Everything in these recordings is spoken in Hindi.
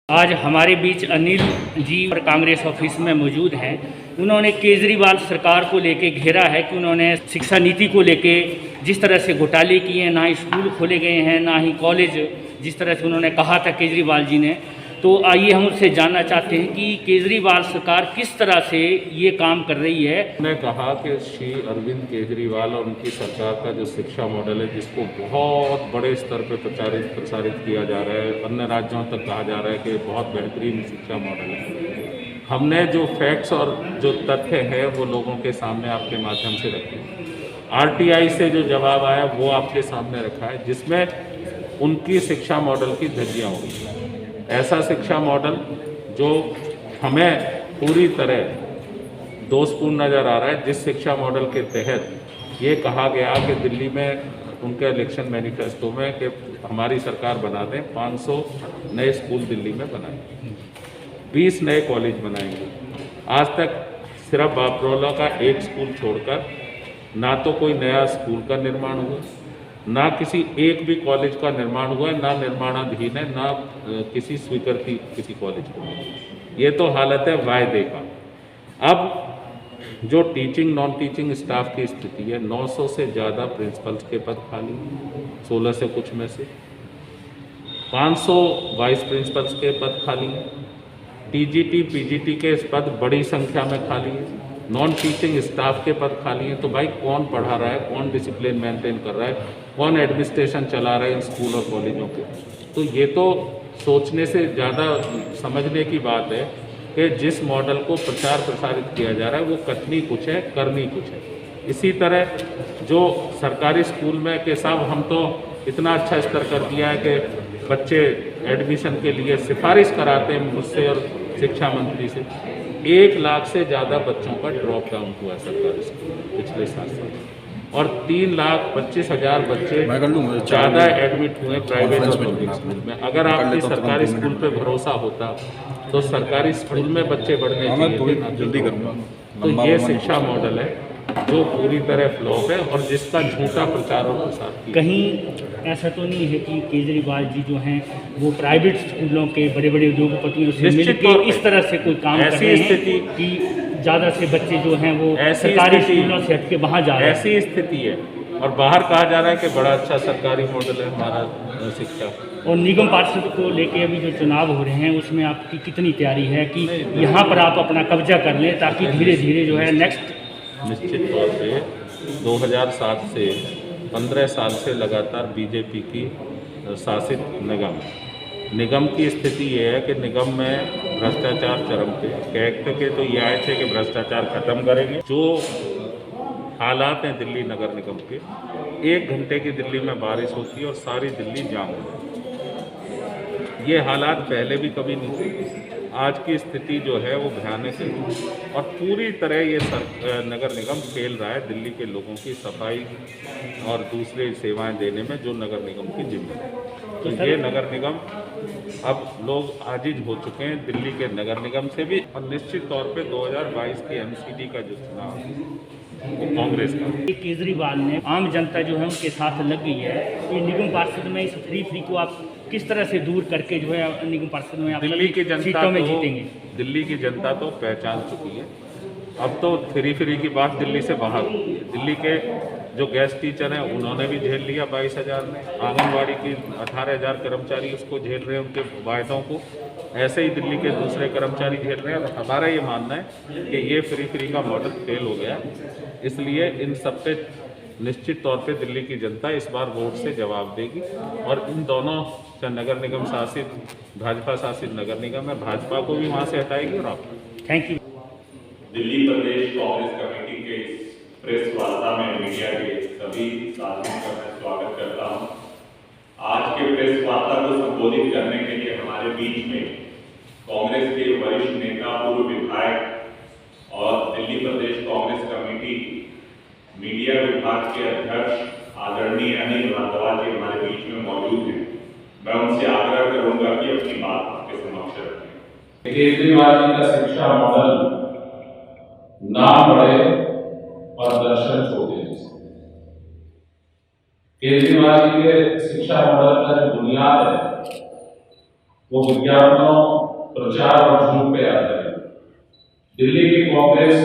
आज हमारे बीच अनिल जी और कांग्रेस ऑफिस में मौजूद हैं। उन्होंने केजरीवाल सरकार को लेके घेरा है कि उन्होंने शिक्षा नीति को लेके जिस तरह से घोटाले किए हैं, ना ही स्कूल खोले गए हैं, ना ही कॉलेज, जिस तरह से उन्होंने कहा था केजरीवाल जी ने। तो आइए हम उससे जानना चाहते हैं कि केजरीवाल सरकार किस तरह से ये काम कर रही है। उन्होंने कहा कि श्री अरविंद केजरीवाल और उनकी सरकार का जो शिक्षा मॉडल है, जिसको बहुत बड़े स्तर पर प्रसारित किया जा रहा है, अन्य राज्यों तक कहा जा रहा है कि बहुत बेहतरीन शिक्षा मॉडल है। हमने जो फैक्ट्स और जो तथ्य है वो लोगों के सामने आपके माध्यम से रखे। आरटीआई से जो जवाब आया वो आपके सामने रखा है, जिसमें उनकी शिक्षा मॉडल की धज्जियाँ हुई। ऐसा शिक्षा मॉडल जो हमें पूरी तरह दोषपूर्ण नज़र आ रहा है, जिस शिक्षा मॉडल के तहत ये कहा गया कि दिल्ली में उनके इलेक्शन मैनिफेस्टो में कि हमारी सरकार बना दें 500 नए स्कूल दिल्ली में बनाएंगे, 20 नए कॉलेज बनाएंगे। आज तक सिर्फ बापरोला का एक स्कूल छोड़कर ना तो कोई नया स्कूल का निर्माण हुआ, ना किसी एक भी कॉलेज का निर्माण हुआ है, ना निर्माणाधीन है, ना किसी स्वीकृति किसी कॉलेज को। ये तो हालत है वायदे का। अब जो टीचिंग नॉन टीचिंग स्टाफ की स्थिति है, 900 से ज़्यादा प्रिंसिपल्स के पद खाली, 16 से कुछ में से 500 वाइस प्रिंसिपल्स के पद खाली हैं, टीजीटी पीजीटी के पद बड़ी संख्या में खाली है, नॉन टीचिंग स्टाफ के पद खाली हैं। तो भाई कौन पढ़ा रहा है, कौन डिसिप्लिन मेंटेन कर रहा है, कौन एडमिनिस्ट्रेशन चला रहा है इन स्कूल और कॉलेजों के। तो ये तो सोचने से ज़्यादा समझने की बात है कि जिस मॉडल को प्रचार प्रसारित किया जा रहा है वो कथनी कुछ है, करनी कुछ है। इसी तरह जो सरकारी स्कूल में के साहब हम तो इतना अच्छा स्तर कर दिया है कि बच्चे एडमिशन के लिए सिफारिश कराते हैं मुझसे और शिक्षा मंत्री से। 1 लाख से ज़्यादा बच्चों का ड्रॉप डाउन हुआ है सरकारी स्कूल पिछले 7 साल, और 3,25,000 बच्चे ज़्यादा एडमिट हुए प्राइवेट और पब्लिक स्कूल में। अगर आपकी सरकारी स्कूल पे भरोसा होता तो सरकारी स्कूल में बच्चे बढ़ने चाहिए। तो ये शिक्षा मॉडल है जो पूरी तरह फ्लॉप है और जिसका झूठा प्रचार और प्रसार किया। कहीं ऐसा तो नहीं है कि केजरीवाल जी जो हैं वो प्राइवेट स्कूलों के बड़े बड़े उद्योगपतियों से मिलकर इस तरह से कोई काम कर रहे हैं कि ज़्यादा से बच्चे जो हैं वो सरकारी स्कूलों से हटके वहाँ जा रहे हैं? ऐसी स्थिति है और बाहर कहा जा रहा है कि बड़ा अच्छा सरकारी मॉडल है हमारा शिक्षा। और निगम पार्षद को लेके अभी जो चुनाव हो रहे हैं उसमें आपकी कितनी तैयारी है कि यहाँ पर आप अपना कब्जा कर लें ताकि धीरे धीरे जो है नेक्स्ट? निश्चित तौर पे 2007 से 15 साल से लगातार बीजेपी की शासित निगम की स्थिति ये है कि निगम में भ्रष्टाचार चरम पे। कहते के तो ये आए थे कि भ्रष्टाचार खत्म करेंगे। जो हालात हैं दिल्ली नगर निगम के, 1 घंटे की दिल्ली में बारिश होती है और सारी दिल्ली जाम हो जाती है। ये हालात पहले भी कभी नहीं थे। आज की स्थिति जो है वो भयानक है और पूरी तरह ये नगर निगम खेल रहा है दिल्ली के लोगों की सफाई और दूसरी सेवाएं देने में जो नगर निगम की जिम्मेदारी। तो ये नगर निगम अब लोग आजिज हो चुके हैं दिल्ली के नगर निगम से भी। और निश्चित तौर पे 2022 की एमसीडी का जो चुनाव है वो कांग्रेस का। केजरीवाल ने आम जनता जो है उनके साथ लग गई है। ये निगम पार्षद में इस फ्री को आप किस तरह से दूर करके जो है निगम पार्षद में आप दिल्ली की जनता सीटों में जीतेंगे? दिल्ली की जनता तो पहचान चुकी है। अब तो फ्री की बात दिल्ली से बाहर होती है। दिल्ली के जो गेस्ट टीचर हैं उन्होंने भी झेल लिया 22,000 में। आंगनबाड़ी की 18,000 कर्मचारी उसको झेल रहे हैं, उनके वायदों को। ऐसे ही दिल्ली के दूसरे कर्मचारी झेल रहे हैं। और हमारा ये मानना है कि ये फ्री का मॉडल फेल हो गया, इसलिए इन सब पे निश्चित तौर पे दिल्ली की जनता इस बार वोट से जवाब देगी। और इन दोनों नगर निगम शासित भाजपा शासित नगर निगम है, भाजपा को भी वहाँ से हटाएगी। और आप thank you. Delhi Pradesh Congress committee के प्रेस वार्ता में मीडिया के सभी साथियों का मैं स्वागत करता हूं। आज के प्रेस वार्ता को संबोधित करने के लिए हमारे बीच में कांग्रेस के वरिष्ठ नेता, पूर्व विधायक और दिल्ली प्रदेश कांग्रेस कमेटी मीडिया विभाग के अध्यक्ष आदरणीय अनिल भारद्वाज जी हमारे बीच में मौजूद हैं। मैं उनसे आग्रह करूंगा कि अपनी बात आपके समक्ष रखें। केजरीवाल जी का शिक्षा मॉडल नाम बड़े और दर्शन छोटे। केजरीवाल जी के शिक्षा मॉडल का जो बुनियाद है वो विज्ञापनों, प्रचार और झूठ पे आधारित। दिल्ली की कांग्रेस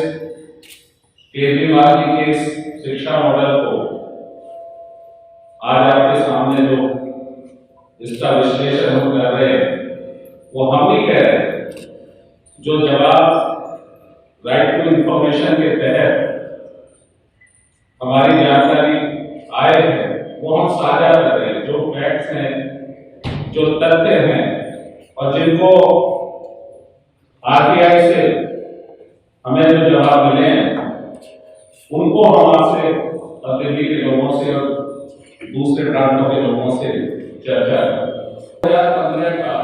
केजरीवाल जी के इस शिक्षा मॉडल को आज आपके सामने जो इसका विश्लेषण हम कर रहे हैं वो हम ही कह रहे हैं। जो जवाब राइट टू इंफॉर्मेशन के तहत हमारी जानकारी आए हैं वो हम साझा कर रहे हैं। जो फैक्ट्स हैं, जो तथ्य हैं और जिनको आरटीआई से हमें जो जवाब मिले हैं उनको हम आपसे दिल्ली के लोगों से और दूसरे प्रांतों के लोगों से चर्चा करें। 2015 का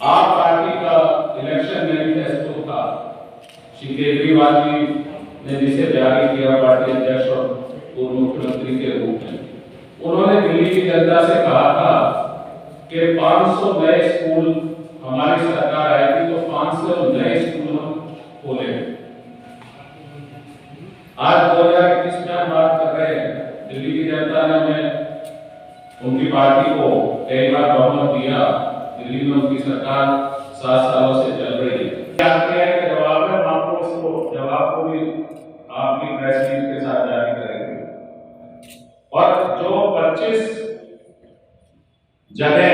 आप पार्टी का इलेक्शन मैनिफेस्टो था, श्री केजरीवाल जी ने जिसे जारी किया पार्टी अध्यक्ष और पूर्व मुख्यमंत्री के रूप में। उन्होंने दिल्ली की जनता से कहा था कि 500 नए स्कूल हमारी सरकार आएगी तो 500 नए स्कूल हम खोलेंगे। आज 2021 में हम बात कर रहे हैं। दिल्ली की जनता ने हमें उनकी पार्टी को कई बार बहुमत दिया। दिल्ली में उनकी सरकार 7 सालों से चल रही है। जवाब है, हम आपको इसको जवाब को भी आपकी प्रेस रिलीज के साथ जारी करेंगे। और जो 25 जगह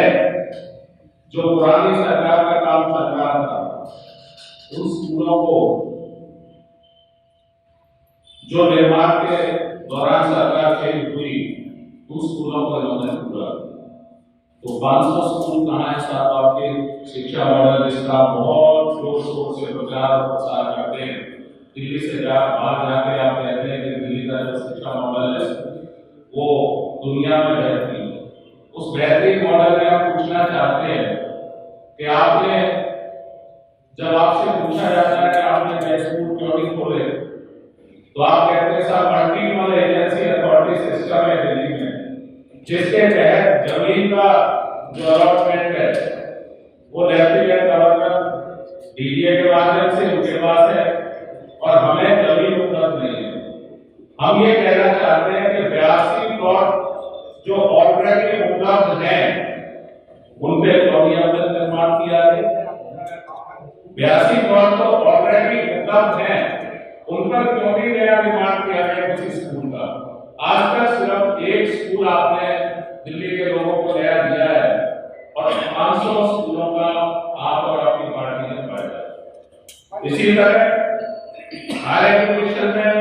जो पुरानी सरकार का काम चल रहा था उन स्कूलों को जो निर्माण के दौरान सरकार चेंज हुई उन स्कूलों को इन्होंने पूरा। तो 500 स्कूल कहाँ है साहब? आपके शिक्षा मॉडल जिसका बहुत जोर शोर से प्रचार और प्रसार करते हैं, दिल्ली से बाहर जाके आप कहते हैं कि दिल्ली का जो शिक्षा मॉडल है वो दुनिया में बेहतरीन है। उस बेहतरीन मॉडल में आप पूछना चाहते हैं कि आपने, जब आपसे पूछा जाता है कि आपने नए स्कूल क्यों नहीं खोले, तो आप कहते हैं साहब मल्टीपल एजेंसी अथॉरिटी सिस्टम है दिल्ली में, जिसके तहत जमीन का जो अलॉटमेंट है वो लेफ्टिनेंट गवर्नर डीडीए के माध्यम से उनके पास है और हमें जमीन उपलब्ध नहीं है। हम ये कहना चाहते हैं कि 82 प्लॉट जो ऑलरेडी उपलब्ध हैं उन पे क्यों नहीं अब तक निर्माण किया गया? 82 प्लॉट तो ऑलरेडी उपलब्ध हैं, उन पर क्यों नहीं नया निर्माण किया गया किसी स्कूल का? आज तक सिर्फ एक स्कूल आपने दिल्ली के लोगों को नया दिया है और 500 स्कूलों का आप और आपकी पार्टी ने पाया। इसी तरह हायर एजुकेशन में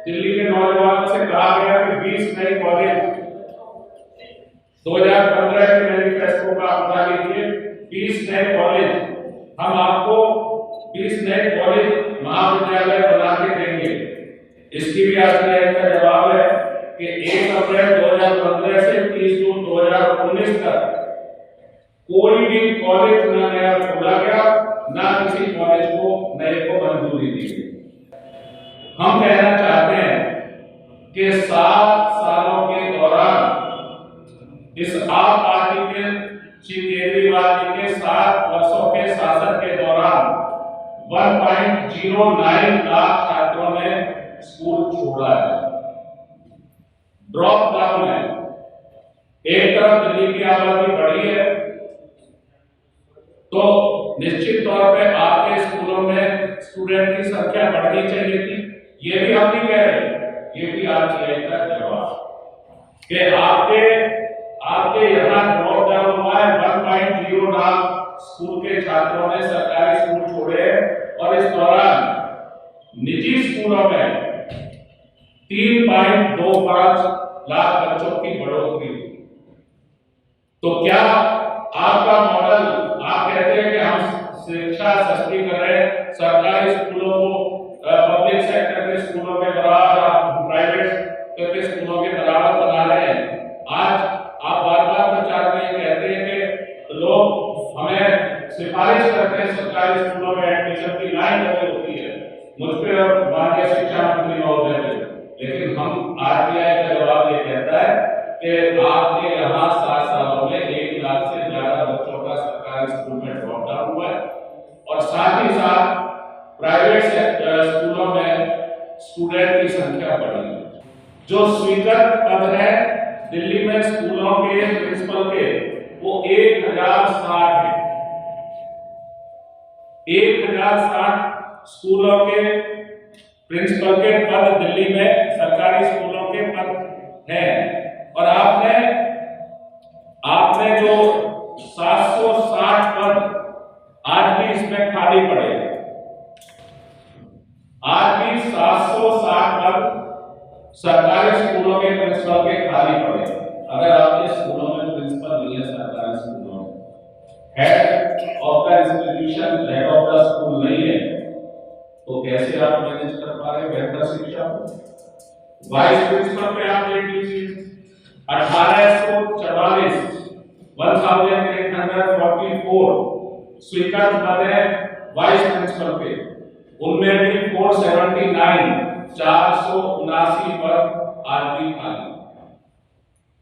दिल्ली के नौजवानों से कहा गया कि 20 नए कॉलेज 2015 के मैनिफेस्टो का आप बता लीजिए, 20 नए कॉलेज हम आपको 20 नए कॉलेज महाविद्यालय बना के देंगे। इसकी भी आरटीआई का जवाब है कि 1 अप्रैल 2015 से 30 जून 2019 तक कोई भी कॉलेज न नया खोला गया, ना किसी कॉलेज को नए को मंजूरी दी गई। हम कहना चाहते हैं कि 7 सालों के दौरान इस आप पार्टी के श्री केजरीवाल जी के 7 वर्षों के शासन के दौरान 1.09 लाख छात्रों ने स्कूल छोड़ा है, ड्रॉप डाउन है। एक तरफ दिल्ली की आबादी बढ़ी है तो निश्चित तौर पे आपके स्कूलों में स्टूडेंट की संख्या बढ़नी चाहिए थी। ये भी हम नहीं कह रहे, ये भी आरटीआई का जवाब कि आपके यहाँ ड्रॉप डाउन हुआ है। 1.0 लाख स्कूल के छात्रों ने सरकारी स्कूल छोड़े और इस दौरान निजी स्कूलों में 3.25 लाख बच्चों की बढ़ोतरी हुई। तो क्या आपका मॉडल, आप कहते हैं कि हम शिक्षा सस्ती कर रहे हैं, सरकारी स्कूलों को पब्लिक सेक्टर के स्कूलों के बराबर, प्राइवेट के स्कूलों के बराबर बना रहे हैं। आज आप बार-बार प्रचार में कहते हैं कि लोग हमें सिफारिश करते हैं सरकारी स्कूलों में एडमिशन की लाइन लगी होती है मुझ पे और माननीय शिक्षा मंत्री महोदय पे, लेकिन हम आरटीआई का जवाब ये कहता है कि आपके यहाँ 7 सालों में 1 लाख से ज्यादा बच्चों का सरकारी स्कूल में ड्रॉप डाउन हुआ है और साथ ही साथ प्राइवेट स्कूलों में स्टूडेंट की संख्या बढ़ी है। जो स्वीकृत पद है दिल्ली में स्कूलों के प्रिंसिपल के वो 1060 है। 1060 स्कूलों के प्रिंसिपल के पद दिल्ली में सरकारी स्कूलों के पद हैं और आपने जो 760 पद आज भी इसमें खाली पड़े हैं। आज भी 760 पद सरकारी स्कूलों के प्रिंसिपल के खाली पड़े हैं। अगर आपके स्कूलों में प्रिंसिपल नहीं है, सरकारी स्कूलों में head of the institution, head of the school नहीं है, तो कैसे आप मैनेज कर पा रहे बेहतर शिक्षा? वाइस प्रिंसिपल पे आप देख लीजिए 1844 स्वीकृत पद है वाइस प्रिंसिपल पे, उनमें भी 479 479 पद आज भी खाली।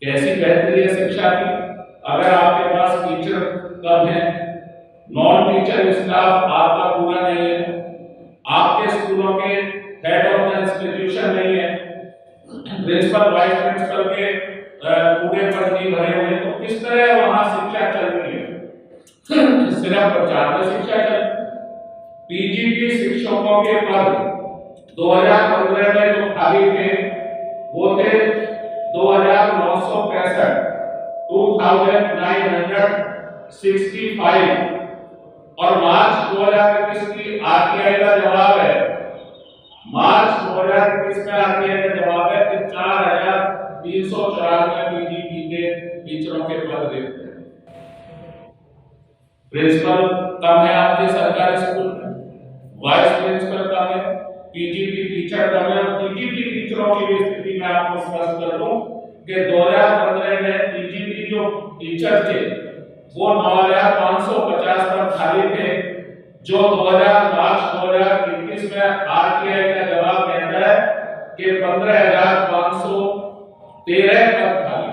कैसी बेहतरी है शिक्षा की? अगर आपके पास टीचर कम है, नॉन टीचर स्टाफ आपका पूरा नहीं है, आपके स्कूलों के हेड ऑफ द इंस्टीट्यूशन नहीं है, प्रिंसिपल वाइस प्रिंसिपल के पूरे पद नहीं भरे हुए, तो किस तरह वहां शिक्षा चल रही है? सिर्फ प्रचार में शिक्षा चल। पीजीटी शिक्षकों के पद 2015 में जो खाली थे वो थे 2965 2965 और मार्च 2021 की आरटीआई का जवाब है, मार्च 2021 में आरटीआई का जवाब है कि 4394 पीजीटी के टीचरों के पद रिक्त हैं। प्रिंसिपल कम है आपके सरकारी स्कूल में, वाइस प्रिंसिपल कम है, पीजीटी टीचर कम है। पीजीटी टीचरों की स्थिति में आपको स्पष्ट कर दूं कि 2015 में पीजीटी जो टीचर थे वो 9550 पर खाली थे, जो मार्च 2021 में आरटीआई का जवाब कहता है कि 15513 पद खाली।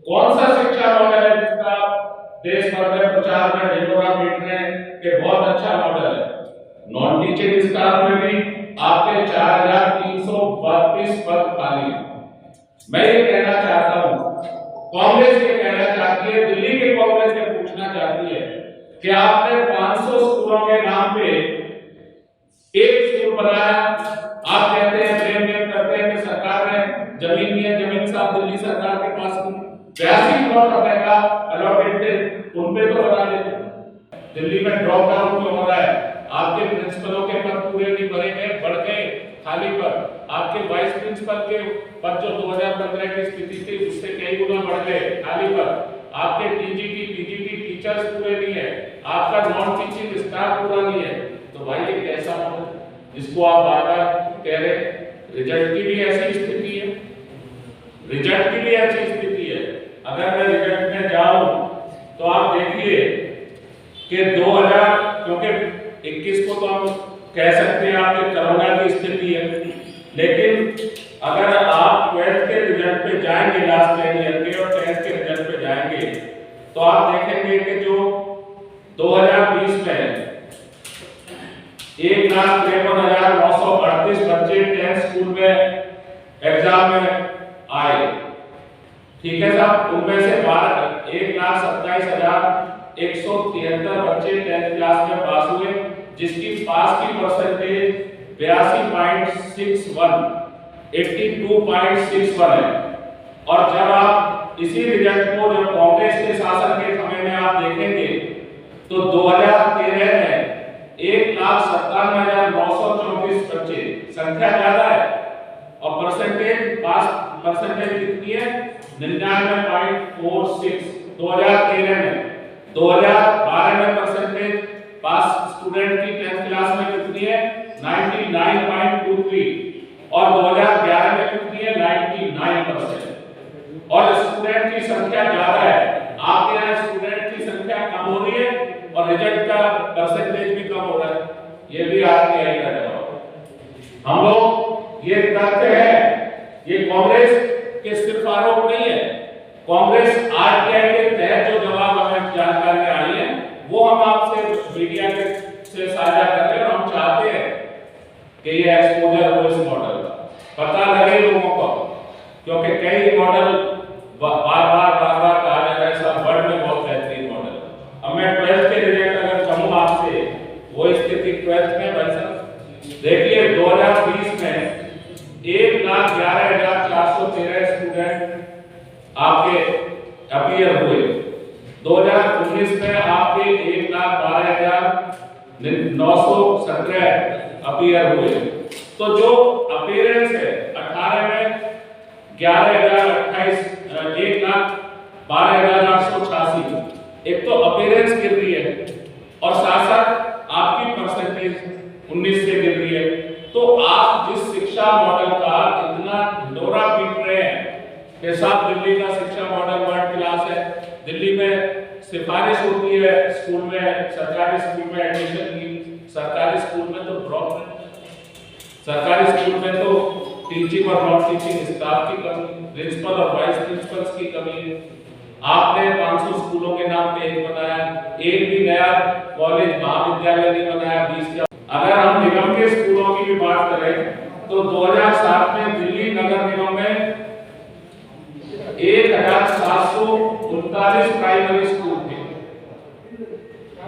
कौन सा शिक्षा मॉडल है जिसका आप देश भर में प्रचार में ढिंढोरा पीट रहे हैं कि बहुत अच्छा मॉडल है? नॉन टीचिंग स्टाफ में भी आपके 4332 पद खाली हैं। मैं ये कहना चाहता हूं, कांग्रेस ये कहना चाहती है, दिल्ली की कांग्रेस ये पूछना चाहती है कि आपने 500 स्कूलों के नाम पे एक स्कूल बनाया, आप कहते हैं ब्लेम करते हैं कि सरकार ने जमीन दी है, जमीन साहब दिल्ली सरकार के पास थी, 82 करोड़ रुपए का अलॉटेड थे, उन पे तो बना देते। दिल्ली में ड्रॉप डाउन क्यों हो रहा है? आपके प्रिंसिपलों के पद पूरे नहीं भरे गए, बढ़ गए खाली पद। आपके वाइस प्रिंसिपल के पद जो 2015 की स्थिति थी उससे कई गुना बढ़ गए खाली पद। आपके टीजीटी पीजीटी टीचर्स पूरे नहीं है, आपका नॉन टीचिंग स्टाफ पूरा नहीं है, तो भाई ये कैसा मॉडल जिसको आप बार-बार कह रहे? रिजल्ट की भी ऐसी स्थिति है, रिजल्ट की भी ऐसी स्थिति है। अगर मैं रिजल्ट में जाऊं तो आप देखिए कि 2000 क्योंकि 21 को तो हम कह सकते हैं आपके कोरोना की स्थिति है, लेकिन अगर आप 12th के रिजल्ट पे जाएंगे, लास्ट 10 ईयर के और 10th के रिजल्ट पे जाएंगे, तो आप देखेंगे कि जो 2020 में 1,53,938 बच्चे 10th स्कूल में एग्जाम में आए, ठीक है साहब, उनमें से 1,27,173 बच्चे 10th क्लास में पास हुए, जिसकी पास की परसेंटेज 82.61 82.61 है। और जब आप इसी रिजल्ट को जब कांग्रेस के शासन के समय में आप देखेंगे तो 2013 में 1,57,934 बच्चे, संख्या ज्यादा है और परसेंटेज पास परसेंटेज कितनी है? 99.46 2013 में। 2012 में परसेंटेज पास स्टूडेंट की 10th क्लास में कितनी है? 99.23 और 2011 में कितनी है? 99%। और स्टूडेंट की संख्या ज्यादा है, आपके यहाँ स्टूडेंट की संख्या कम हो रही है और रिजल्ट का परसेंटेज भी कम हो रहा है। ये भी आरटीआई का जवाब। हम लोग ये तथ्य है, ये कांग्रेस के सिर्फ आरोप नहीं है, कांग्रेस आरटीआई के तहत जो जवाब हमें जानकारी आई है वो हम आपसे मीडिया के से साझा कर रहे हैं और हम चाहते हैं कि ये एक्सपोजर हो इस मॉडल का, पता लगे लोगों को, क्योंकि कई मॉडल बार बार कहा जा रहा है, सब वर्ड में बहुत बेहतरीन मॉडल। अब मैं 12th के रिजल्ट अगर कहूँ आपसे 1,11,413 स्टूडेंट आपके अपीयर हुए। 2019 में आपके 1,12,917 अपीयर हुए। तो जो अपीयरेंस है 18 में 11,028 1,12,886, एक तो अपीयरेंस गिर रही है और साथ साथ आपकी परसेंटेज 19 से गिर रही है। तो आप जिस शिक्षा मॉडल का इतना ढिंढोरा पीट रहे हैं कि साहब दिल्ली का शिक्षा मॉडल वर्ल्ड क्लास है, दिल्ली में सिफारिश होती है स्कूल में, सरकारी स्कूल में एडमिशन की, सरकारी स्कूल में तो ड्रॉप है, सरकारी स्कूल में तो टीचिंग और नॉन टीचिंग स्टाफ की कमी, प्रिंसिपल और वाइस प्रिंसिपल्स की कमी है। आपने 500 स्कूलों के नाम पे एक बनाया, एक भी नया कॉलेज महाविद्यालय नहीं बनाया 20 के। अगर हम निगम के स्कूलों की भी बात करें तो 2007 में दिल्ली नगर निगम में 1,739 प्राइमरी स्कूल थे।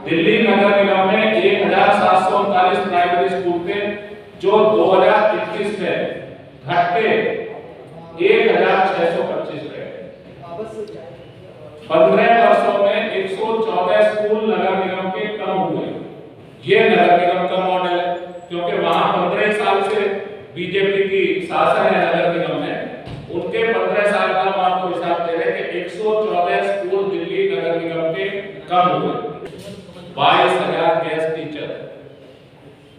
दिल्ली नगर निगम में 1,739 प्राइमरी स्कूल थे, जो 2021 में घट के 1,625 रहे। 15 वर्षों में 114 स्कूल नगर निगम के कम हुए। ये नगर निगम का मॉडल है, क्योंकि वहां 15 साल से बीजेपी की शासन है नगर निगम में। उनके 15 साल का हम आपको हिसाब दे रहे हैं कि 114 स्कूल दिल्ली नगर निगम के कम हुए। 22,000 गेस्ट टीचर,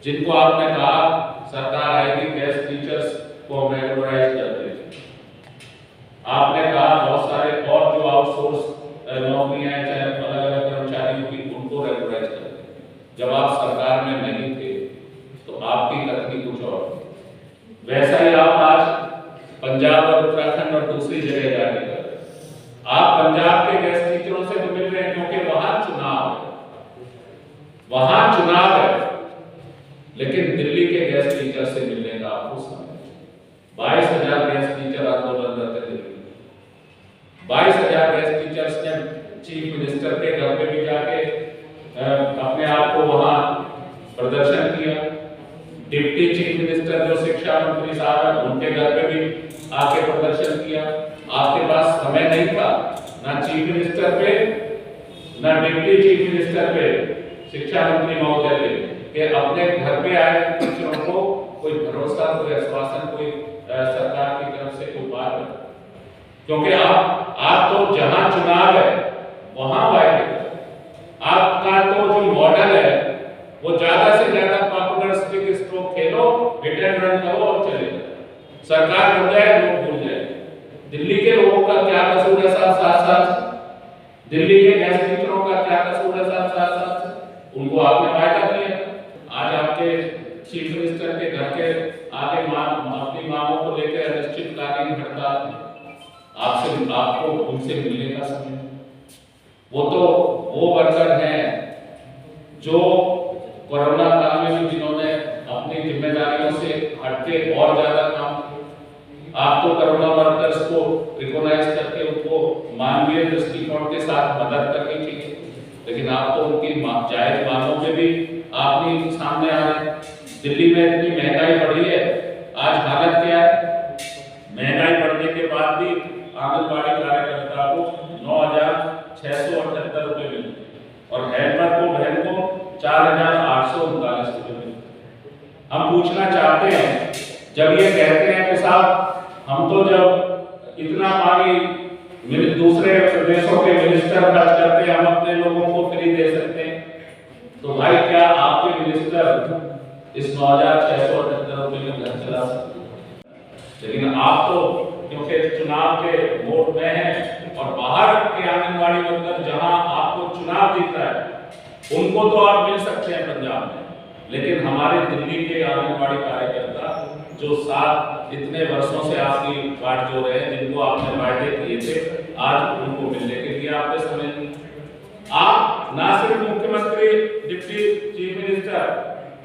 जिनको आपने कहा सरकार आएगी गेस्ट टीचर्स को रेगुलराइज कर देगी। आपने कहा बहुत सारे और जो आउटसोर्स नौकरियां हैं, चाहे अलग अलग कर्मचारियों की, उनको रेगुलराइज कर देगी। जब आप सरकार में नहीं थे तो आपकी कथनी कुछ और थी। वैसा ही आप आज पंजाब और उत्तराखंड और दूसरी जगह जाके कर, आप पंजाब के गेस्ट टीचरों से तो मिल रहे हैं क्योंकि वहां चुनाव है, लेकिन दिल्ली के गेस्ट टीचर से मिलने का आपको समय 22,000 गेस्ट टीचर आंदोलन करते दिल्ली। 22,000 गेस्ट टीचर्स ने चीफ मिनिस्टर के घर पे भी जाके अपने आप को वहां प्रदर्शन किया। डिप्टी चीफ मिनिस्टर जो शिक्षा मंत्री साहब हैं, उनके घर पे भी आके प्रदर्शन किया। आपके पास समय नहीं था ना चीफ मिनिस्टर पे ना डिप्टी चीफ मिनिस्टर पे, शिक्षा मंत्री महोदय पे, कि अपने घर पे आए टीचरों को कोई भरोसा, कोई आश्वासन, कोई सरकार की तरफ से कोई बात नहीं। क्योंकि आप तो जहां चुनाव है वहां वायदे, आपका तो जो मॉडल है वो ज्यादा से ज्यादा popular stick stroke Khelo, hit and run करो और चले जाओ। सरकार बन जाए, लोग भूल जाए। दिल्ली के लोगों का क्या कसूर है साथ, दिल्ली के गेस्ट टीचरों का क्या कसूर है साथ, उनको आपने वायदा किया। आज आपके चीफ मिनिस्टर के घर के आगे अपनी मांगों को लेकर अनिश्चितकालीन हड़ताल, आपको उनसे मिलने का समय। वो वर्कर हैं जो कोरोना काल में भी जिन्होंने अपनी जिम्मेदारियों से हटके और ज्यादा काम किया। आप तो कोरोना वर्कर्स को रिकॉग्नाइज करके उनको मानवीय दृष्टिकोण के साथ मदद करनी चाहिए, लेकिन आप तो उनकी जायज मांगों में भी आप नहीं सामने आ रहे। दिल्ली में इतनी महंगाई बढ़ी है, आज हालत क्या है? महंगाई बढ़ने के बाद भी आंगनबाड़ी कार्यकर्ता को 9,678 रुपए मिलते और हेल्पर को, बहन को 4,839 रुपए मिलते। हम पूछना चाहते हैं, जब ये कहते हैं कि साहब हम तो जब इतना पानी दूसरे प्रदेशों के मिनिस्टर खर्च करते हैं, हम अपने लोगों को फ्री दे सकते हैं, तो भाई क्या आपके मिनिस्टर इस 9,678 रुपए में घर चला सकते हैं? लेकिन आप तो क्योंकि चुनाव के वोट में हैं और बाहर के आंगनबाड़ी वर्कर जहां आपको चुनाव दिख रहा है उनको तो आप मिल सकते हैं पंजाब में, लेकिन हमारे दिल्ली के आंगनबाड़ी कार्यकर्ता जो इतने वर्षों से आपकी बाट जो रहे हैं, जिनको आपने वायदे किए थे, आज उनको मिलने के लिए आपके समय नहीं। आप ना सिर्फ मुख्यमंत्री, डिप्टी चीफ मिनिस्टर,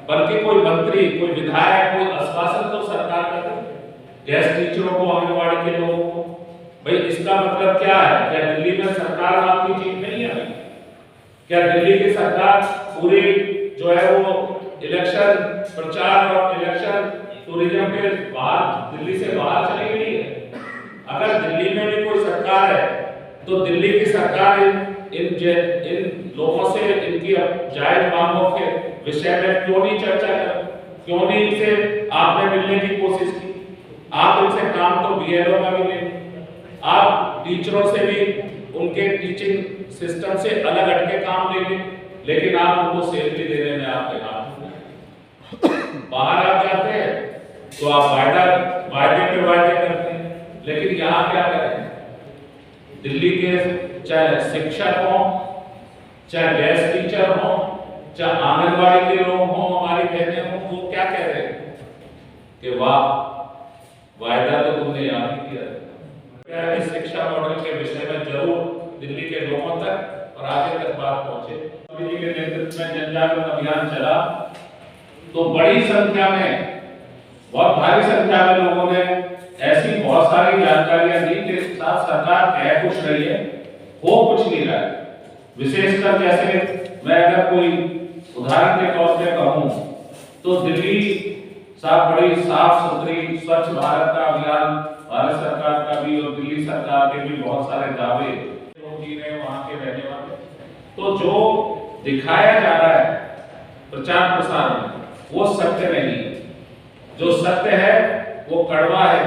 बल्कि कोई मंत्री, कोई विधायक, कोई आश्वासन तो सरकार का दे गेस्ट टीचरों को, आंगनबाड़ी के लोगों को। भाई इसका मतलब क्या है? क्या दिल्ली में सरकार आपकी चीज नहीं है? क्या दिल्ली की सरकार पूरी जो है वो इलेक्शन प्रचार और इलेक्शन टूरिज्म के बाहर दिल्ली से बाहर चली गई है। अगर दिल्ली में भी कोई सरकार है तो दिल्ली की सरकार इन लोगों से इनकी जायज मांगों के विषय में क्यों नहीं चर्चा कर, क्यों नहीं इनसे आपने मिलने की कोशिश की? आप इनसे काम तो बीएलओ का मिले, आप टीचरों से भी उनके टीचिंग सिस्टम से अलग हटके काम ले लें, लेकिन आप उनको सैलरी देने में आपके हाथ बाहर आप जाते हैं तो आप वायदे पे वायदे करते हैं, लेकिन यहाँ क्या करें? दिल्ली के चाहे शिक्षक हो, चाहे गेस्ट टीचर हो, चाहे आंगनबाड़ी के लोग हों, हमारी बहनें हों, वो क्या कह रहे हैं कि वाह, वायदा तो तुमने याद ही किया। इस शिक्षा मॉडल के विषय में जरूर दिल्ली के लोगों तक और आगे तक बात पहुंचे। मोदी जी के नेतृत्व में जनजागरण अभियान चला तो बड़ी संख्या में, बहुत भारी संख्या में लोगों ने ऐसी बहुत सारी जानकारियां दी कि साथ सरकार कह कुछ रही है, हो कुछ नहीं रहा है। विशेषकर जैसे मैं अगर कोई उदाहरण के तौर पे कहूं तो दिल्ली साफ बड़ी साफ सुथरी स्वच्छ भारत का अभियान भारत सरकार का भी और दिल्ली सरकार के भी बहुत सारे दावे लोग जी रहे वहां के रहने वाले। तो जो दिखाया जा रहा है प्रचार प्रसार में वो सत्य नहीं है, जो सत्य है वो कड़वा है।